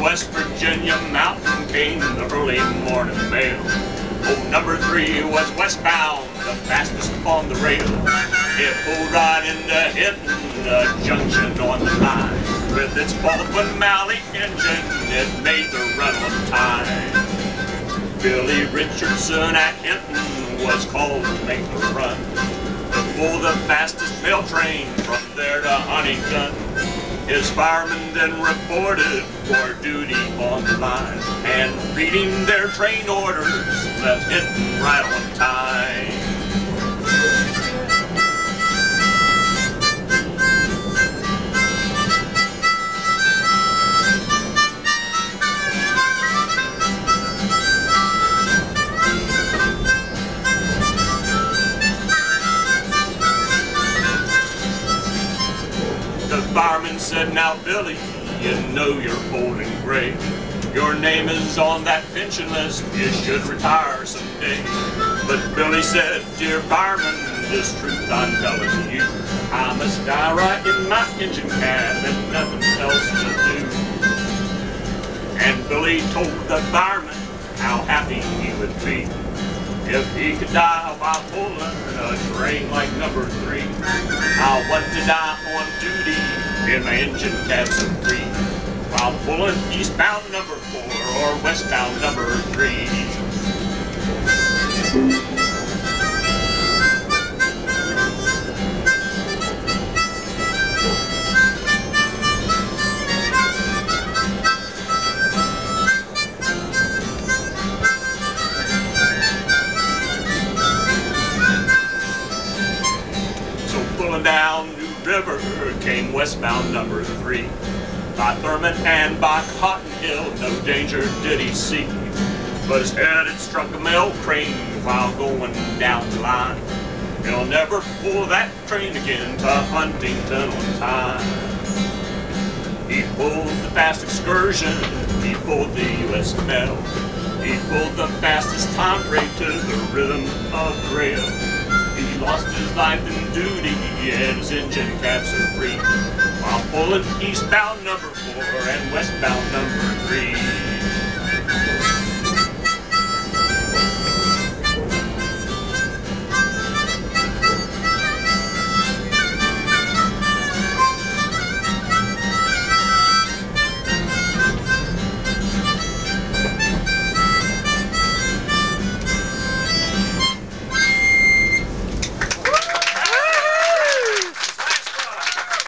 West Virginia mountain came the early morning mail. Oh, number 3 was westbound, the fastest on the rail. It pulled right into Hinton, a junction on the line. With its Baldwin Malley engine, it made the run on time. Billy Richardson at Hinton was called to make the run, to pull the fastest mail train from there to Huntington. His firemen then reported for duty on the line, and reading their train orders left Hinton right on time. The fireman said, "Now Billy, you know you're old and gray. Your name is on that pension list, you should retire someday." But Billy said, "Dear fireman, this truth I'm telling you. I must die right in my engine cab and nothing else to do." And Billy told the fireman how happy he would be if he could die while pulling a train like number 3. I want to die on duty in my engine cab so free, while pulling eastbound number 4 or westbound number 3. Down New River came westbound number 3. By Thurman and by Cotton Hill, no danger did he see, but his head had struck a mail crane while going down the line. He'll never pull that train again to Huntington on time. He pulled the fast excursion, he pulled the U.S. mail, he pulled the fastest time freight to the rhythm of the rail. He lost his life in duty and his engine cab so free, while pulling eastbound number 4 and westbound